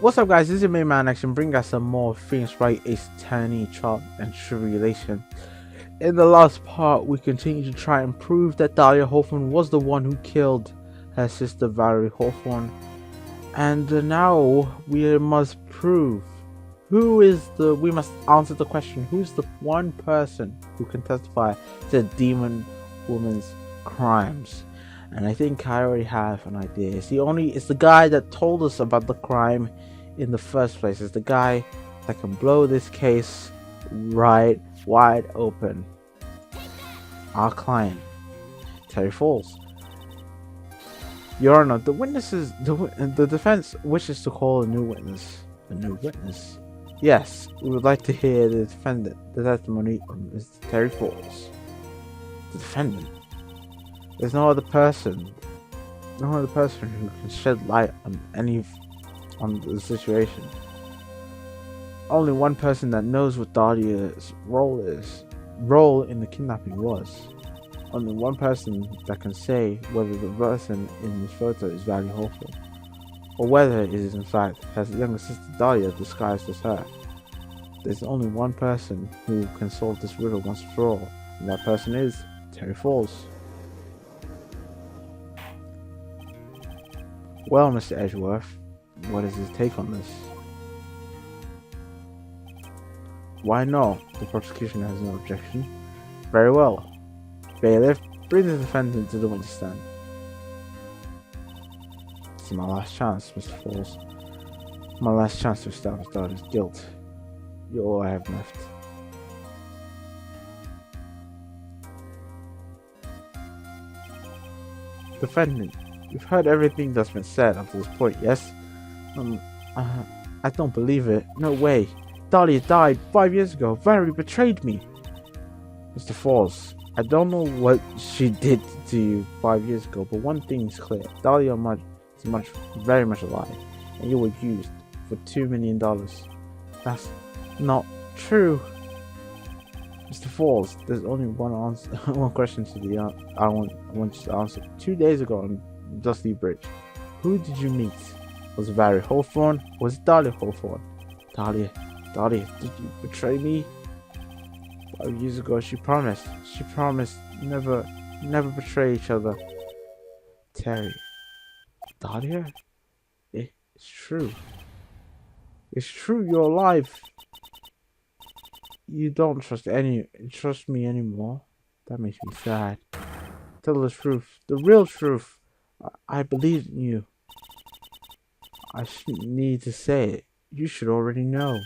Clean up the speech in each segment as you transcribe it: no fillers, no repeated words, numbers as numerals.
What's up, guys? This is your main man Action, bring us some more things right. It's Tiny Chart and Tribulation. In the last part, we continue to try and prove that Dahlia Hawthorne was the one who killed her sister Valerie Hawthorne. And now we must prove we must answer the question, who's the one person who can testify to Demon Woman's crimes? And I think I already have an idea. It's the guy that told us about the crime in the first place. It's the guy that can blow this case right wide open. Our client, Terry Falls. Your Honor, the defense wishes to call a new witness. A new witness? Yes, we would like to hear the testimony of Mr. Terry Falls. The defendant. There's no other person who can shed light on the situation. Only one person that knows what Dahlia's role in the kidnapping was. Only one person that can say whether the person in this photo is Valerie Hawthorne, or whether it is in fact her younger sister Dahlia disguised as her. There's only one person who can solve this riddle once for all, and that person is Terry Falls. Well, Mr. Edgeworth, what is his take on this? Why no? The prosecution has no objection. Very well. Bailiff, bring the defendant to the witness stand. This is my last chance, Mr. Falls. My last chance to establish Dahlia's guilt. You're all I have left. Defendant, you've heard everything that's been said up to this point, yes? I don't believe it. No way. Dahlia died 5 years ago. Valerie betrayed me. Mr. Falls, I don't know what she did to you 5 years ago, but one thing is clear. Dahlia is very much alive, and you were used for $2 million. That's not true. Mr. Falls, there's only one question to I want you to answer. 2 days ago on Dusty Bridge, who did you meet? Was it Valerie Hawthorne? Was it Dahlia Hawthorne? Dahlia, did you betray me? 5 years ago, she promised never betray each other. Terry, Dahlia? It's true. It's true, you're alive. You don't trust me anymore. That makes me sad. Tell the truth, the real truth. I believe in you. I shouldn't need to say it. You should already know.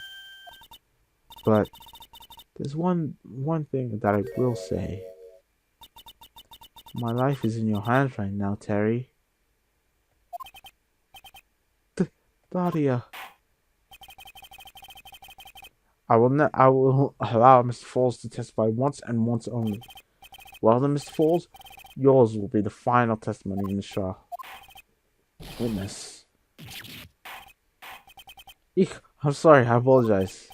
But there's one thing that I will say. My life is in your hands right now, Terry. Dahlia. I will allow Mr. Falls to testify once and once only. Well then, Mr. Falls, yours will be the final testimony in the trial. Witness. Eek, I'm sorry, I apologize.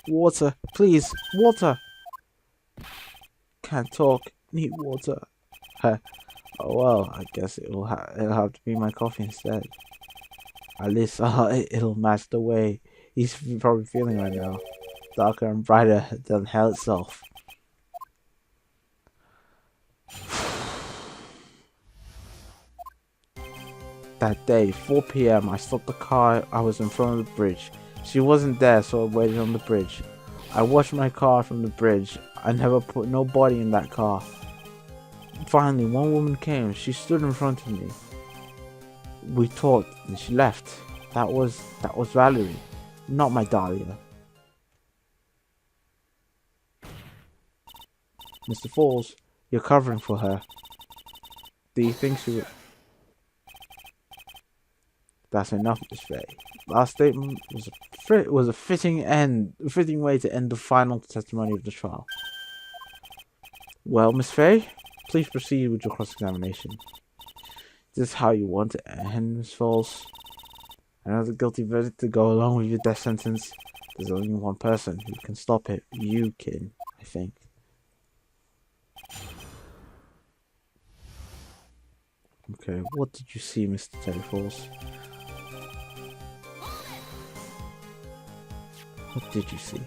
Water, please, water. Can't talk, need water. Oh well, I guess it'll have to be my coffee instead. At least it'll match the way he's probably feeling right now. Darker and brighter than hell itself. That day, 4 PM, I stopped the car. I was in front of the bridge. She wasn't there, so I waited on the bridge. I watched my car from the bridge. I never put no body in that car. Finally, one woman came. She stood in front of me. We talked, and she left. That was Valerie, not my Dahlia. Mr. Falls, you're covering for her. Do you think she would? That's enough, Miss Faye. Last statement was a fitting way to end the final testimony of the trial. Well, Miss Faye, please proceed with your cross-examination. Is this how you want to end, Miss Falls? Another guilty verdict to go along with your death sentence. There's only one person who can stop it. You, kid, I think. Okay, what did you see, Mr. Terry Falls? What did you see?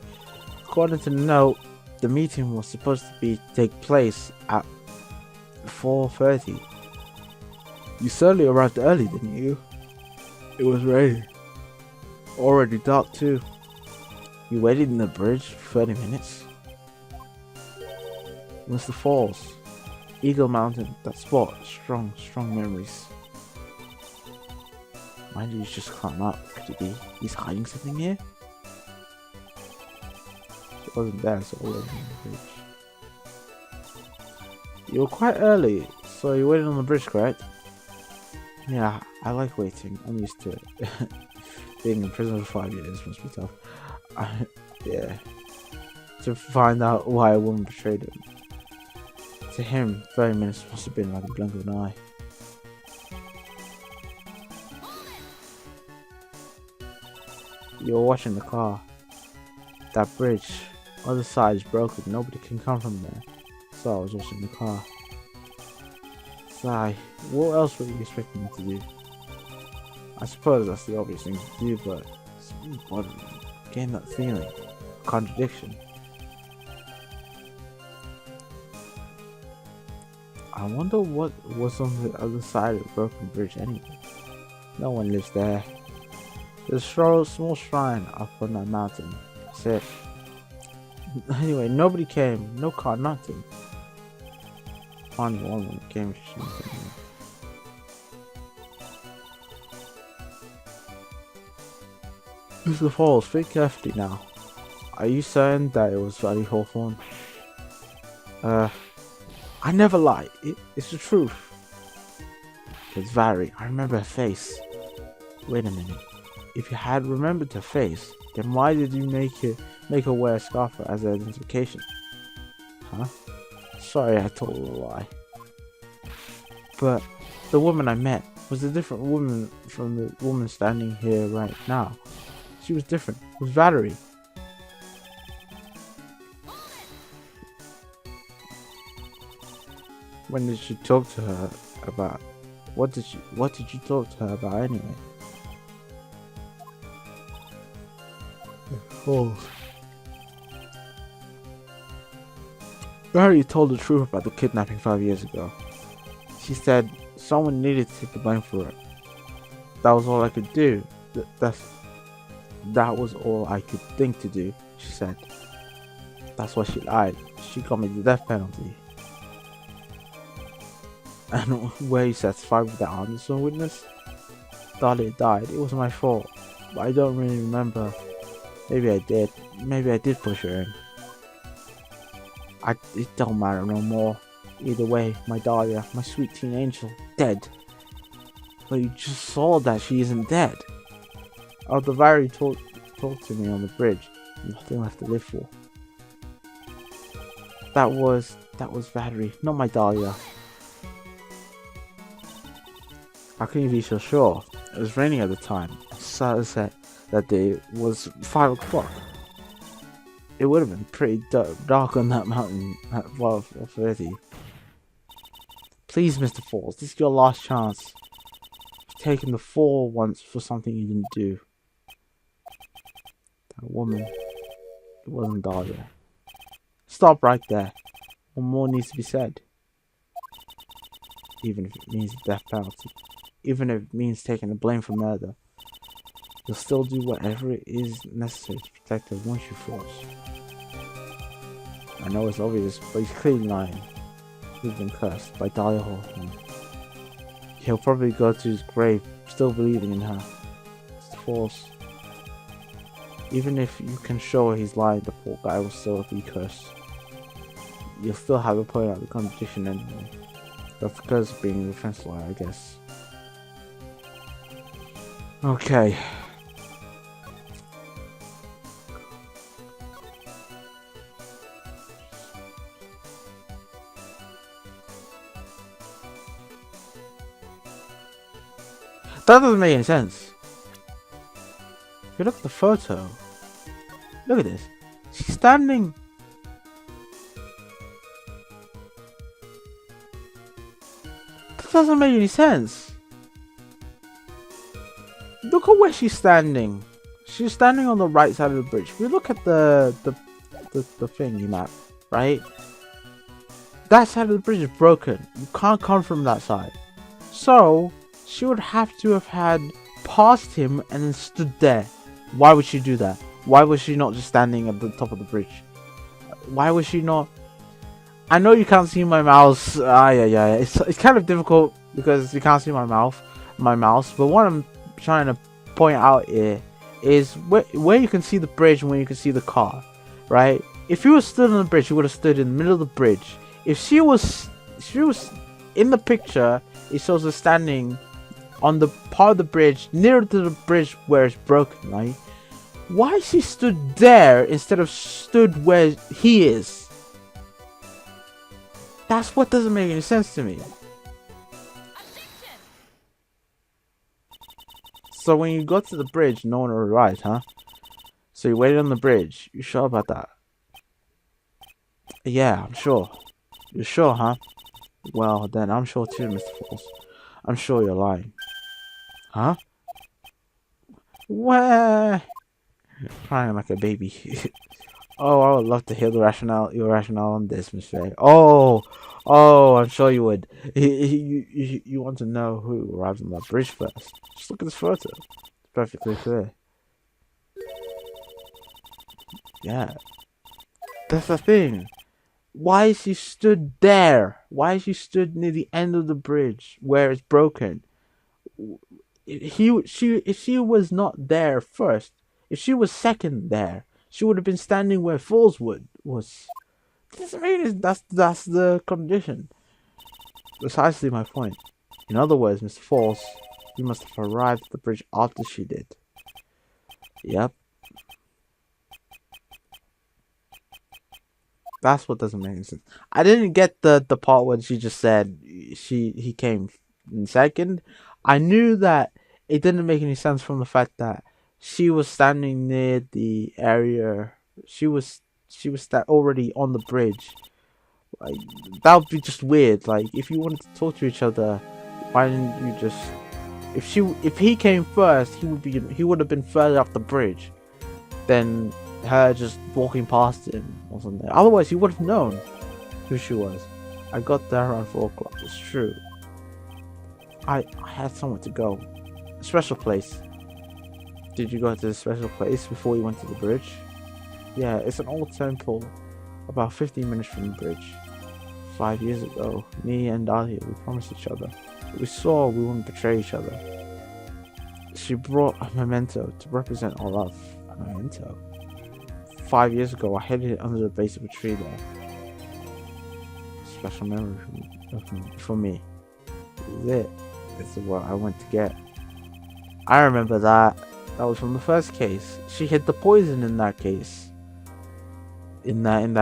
According to the note, the meeting was supposed to take place at 4:30. You certainly arrived early, didn't you? It was raining. Already dark too. You waited in the bridge for 30 minutes? Mr. Falls. Eagle Mountain. That spot. Strong memories. Why did you just climb up? Could it be he's hiding something here? It wasn't there, so it wasn't on the bridge. You were quite early, so you waited on the bridge, correct? Yeah, I like waiting. I'm used to it. Being in prison for 5 years must be tough. Yeah. To find out why a woman betrayed him. To him, 30 minutes must have been like a blink of an eye. You're watching the car. That bridge. Other side is broken. Nobody can come from there. So I was watching the car. Sigh. What else were you expecting me to do? I suppose that's the obvious thing to do, but it's really bothering me. Getting that feeling. Contradiction. I wonder what was on the other side of the broken bridge anyway. No one lives there. There's a small shrine up on that mountain. That's it. Anyway, nobody came. No car, nothing. Finally, one came. Mr. Falls, think carefully now. Are you certain that it was Valley Hawthorne? I never lie. It's the truth. It's Valerie. I remember her face. Wait a minute. If you had remembered her face, then why did you make her wear a scarf as an identification? Huh? Sorry, I told a lie. But the woman I met was a different woman from the woman standing here right now. She was different. It was Valerie. When did you talk to her about? What did you talk to her about anyway? Oh. Valerie told the truth about the kidnapping 5 years ago. She said someone needed to take the blame for it. That was all I could do. That was all I could think to do, she said. That's why she lied. She got me the death penalty. And were you satisfied with that answer, witness? Dahlia died. It was my fault. But I don't really remember. Maybe I did. Maybe I did push her in. It don't matter no more. Either way, my Dahlia, my sweet teen angel, dead. But you just saw that she isn't dead. After Valerie talked to me on the bridge, nothing left to live for. That was Valerie, not my Dahlia. How can you be so sure? It was raining at the time. Sunset that day was 5 o'clock. It would have been pretty dark on that mountain at 4:30. Please, Mr. Falls, this is your last chance. You've taken the fall once for something you didn't do. That woman, it wasn't Dahlia. Stop right there. One more needs to be said. Even if it means the death penalty. Even if it means taking the blame for murder. You'll still do whatever it is necessary to protect her once you force. I know it's obvious, but he's clearly lying. He's been cursed by Dahlia Hawthorne. He'll probably go to his grave still believing in her. It's false. Even if you can show he's lying, the poor guy will still be cursed. You'll still have to point out the contradiction anyway. That's because of being a defense lawyer, I guess. Okay. That doesn't make any sense. If you look at the photo, look at this. She's standing. That doesn't make any sense. Look at where she's standing. She's standing on the right side of the bridge. If we look at the thingy map, right? That side of the bridge is broken. You can't come from that side. So she would have to have had passed him and then stood there. Why would she do that? Why was she not just standing at the top of the bridge? Why was she not? I know you can't see my mouse. Yeah. It's kind of difficult because you can't see my mouse. But what I'm trying to point out here is where you can see the bridge and where you can see the car, right? If you were stood on the bridge, you would have stood in the middle of the bridge. If she was in the picture, it shows her standing on the part of the bridge near to the bridge where it's broken, right? Why she stood there instead of stood where he is? That's what doesn't make any sense to me. So when you go to the bridge, no one arrived, huh? So you waited on the bridge. You sure about that? Yeah, I'm sure. You're sure, huh? Well, then I'm sure too, Mr. Falls. I'm sure you're lying. Huh? Where? Crying like a baby. Oh, I would love to hear your rationale on this, Miss Faye. Oh, I'm sure you would. You want to know who arrived on that bridge first? Just look at this photo. It's perfectly clear. Yeah, that's the thing. Why is she stood there? Why is she stood near the end of the bridge where it's broken? If she was not there first, if she was second there, she would have been standing where Falls was. This mean that's the condition. Precisely my point. In other words, Mr. Falls, you must have arrived at the bridge after she did. Yep. That's what doesn't make any sense. I didn't get the part when she just said he came in second. I knew that it didn't make any sense from the fact that she was standing near the area. She was already on the bridge. Like, that would be just weird. Like, if you wanted to talk to each other, why didn't you just? If he came first, he would have been further up the bridge than her just walking past him or something. Otherwise, he would have known who she was. I got there around 4 o'clock. It's true. I had somewhere to go. A special place. Did you go to the special place before you went to the bridge? Yeah, it's an old temple about 15 minutes from the bridge. 5 years ago, me and Dahlia, we promised each other. We swore we wouldn't betray each other. She brought a memento to represent our love. A memento? 5 years ago, I hid it under the base of a tree there. Special memory for me. This is what I went to get. I remember that. That was from the first case. She hid the poison in that case. In that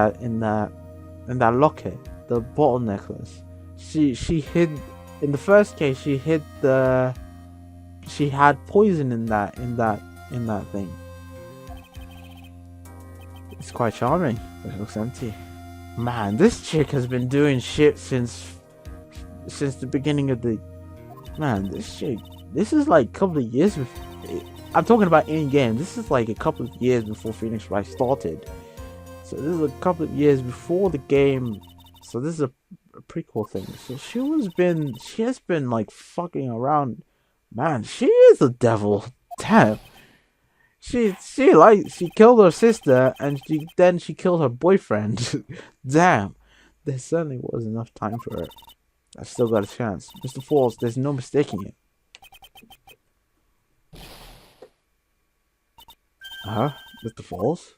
locket, the bottle necklace. She hid in the first case. She hid the. She had poison in that thing. It's quite charming, but it looks empty. Man, this chick has been doing shit since the beginning of the. Man, this chick. This is like a couple of years before. I'm talking about in game. This is like a couple of years before Phoenix Wright started. So this is a couple of years before the game. So this is a prequel thing. So she has been like fucking around. Man, she is a devil. Damn. She killed her sister and then she killed her boyfriend. Damn. There certainly was enough time for her. I still got a chance. Mr. Falls, there's no mistaking it. Huh? Mr. Falls?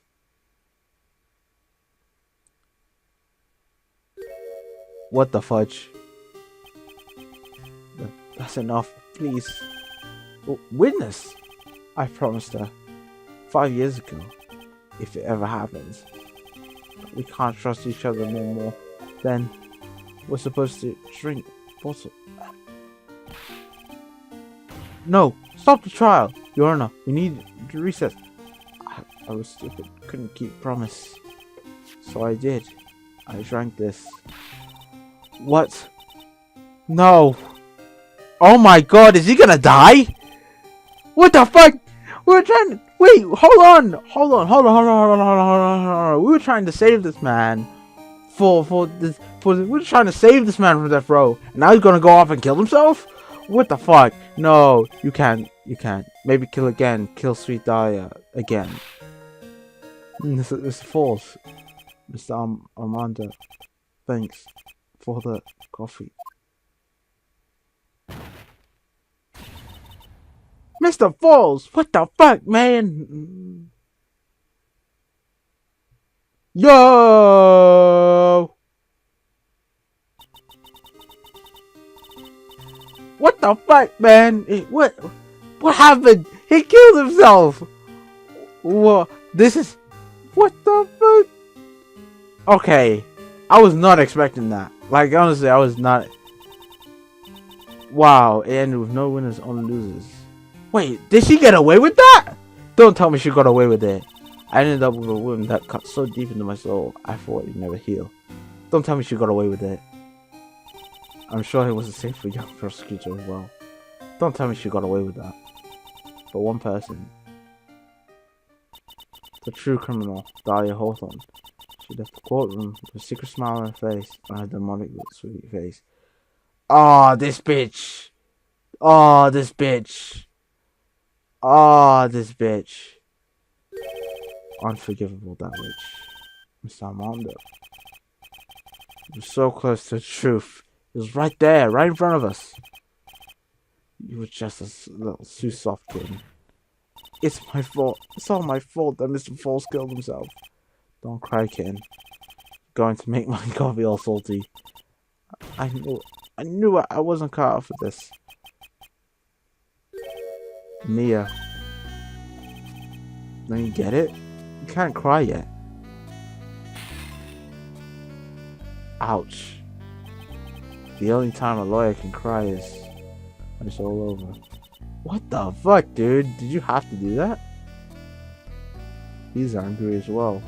What the fudge? That's enough, please. Witness! I promised her 5 years ago, if it ever happens. We can't trust each other no more. Then we're supposed to drink bottle. No! Stop the trial! Your Honor, we need to recess. I was stupid. Couldn't keep promise. So I did. I drank this. What? No! Oh my god, is he gonna die? What the fuck? We're trying to... Wait, hold on. We were trying to save this man we were trying to save this man from death row, and now he's gonna go off and kill himself? What the fuck? No, you can't. Maybe kill again. Kill Sweet Dahlia again. This is false. Mr. Armando, thanks for the coffee. Mr. Falls, what the fuck, man? Yo! What the fuck, man? What happened? He killed himself! What? This is... What the fuck? Okay. I was not expecting that. Like, honestly, I was not... Wow, it ended with no winners, only losers. Wait, did she get away with that? Don't tell me she got away with it. I ended up with a wound that cut so deep into my soul, I thought it'd never heal. Don't tell me she got away with it. I'm sure it was the same for young prosecutor as well. Don't tell me she got away with that. But one person. The true criminal, Dahlia Hawthorne. She left the courtroom with a secret smile on her face and a demonic sweet face. Oh, this bitch! Oh, this bitch! Oh, this bitch! Unforgivable, that witch. Mr. Armando. You were so close to the truth. It was right there, right in front of us. You were just a little too soft, kid. It's my fault. It's all my fault that Mr. Falls killed himself. Don't cry, kid. Going to make my coffee all salty. I knew I wasn't cut out for this. Mia. Don't you get it? You can't cry yet. Ouch. The only time a lawyer can cry is when it's all over. What the fuck, dude? Did you have to do that? He's angry as well.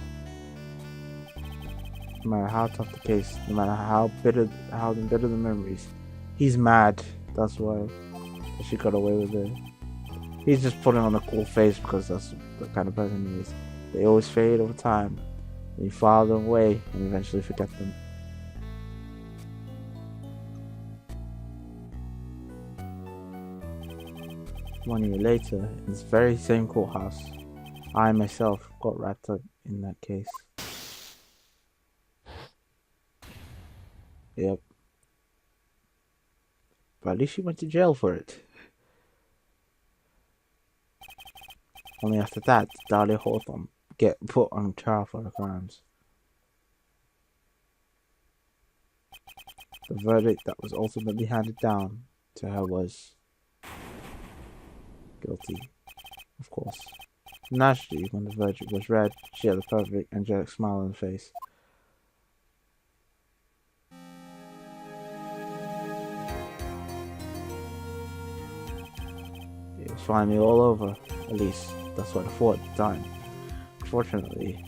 No matter how tough the case, no matter how bitter the memories, he's mad. That's why she got away with it. He's just putting on a cool face because that's the kind of person he is. They always fade over time. And you file them away and eventually forget them. 1 year later, in this very same courthouse, I myself got wrapped up in that case. Yep. But at least she went to jail for it. Only after that did Dahlia Hawthorne get put on trial for her crimes. The verdict that was ultimately handed down to her was guilty, of course. Naturally, when the verdict was read, she had a perfect angelic smile on her face. It was finally all over, at least that's what I thought at the time. Unfortunately,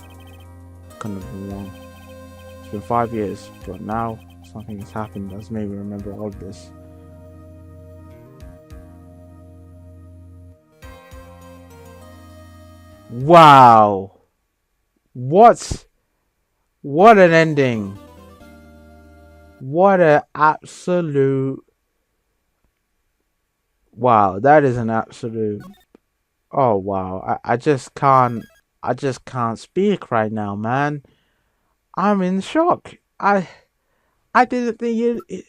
I couldn't have been wrong. It's been 5 years, but now something has happened that's made me remember all of this. Wow! What an ending! What an absolute... Wow, that is an absolute... Oh wow, I just can't speak right now, man. I'm in shock. I didn't think it...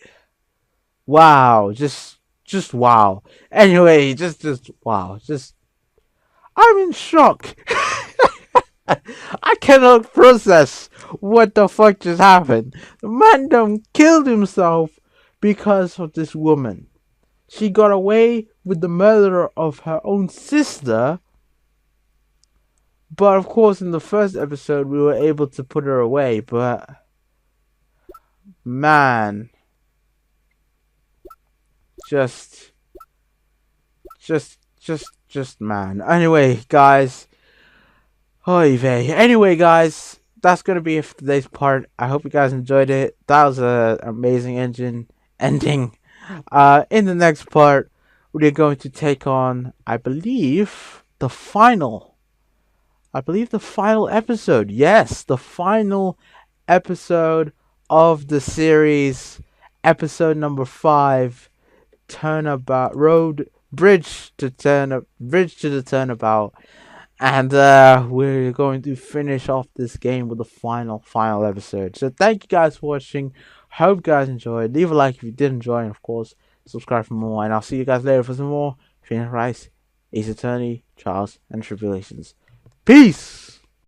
Wow, just wow. Anyway, just wow, I'm in shock. I cannot process what the fuck just happened. The man done killed himself because of this woman. She got away with the murder of her own sister. But of course in the first episode we were able to put her away, but man, just man. Anyway, guys. Oy vey. Anyway, guys, that's gonna be it for today's part. I hope you guys enjoyed it. That was an amazing ending. In the next part, we're going to take on, I believe, the final I believe the final episode. Yes, the final episode of the series, episode number 5, Turnabout Road Bridge to the Turnabout. And we're going to finish off this game with the final episode. So thank you guys for watching. Hope you guys enjoyed. Leave a like if you did enjoy, and of course, subscribe for more. And I'll see you guys later for some more Phoenix Wright, Ace Attorney, Trials, and Tribulations. Peace!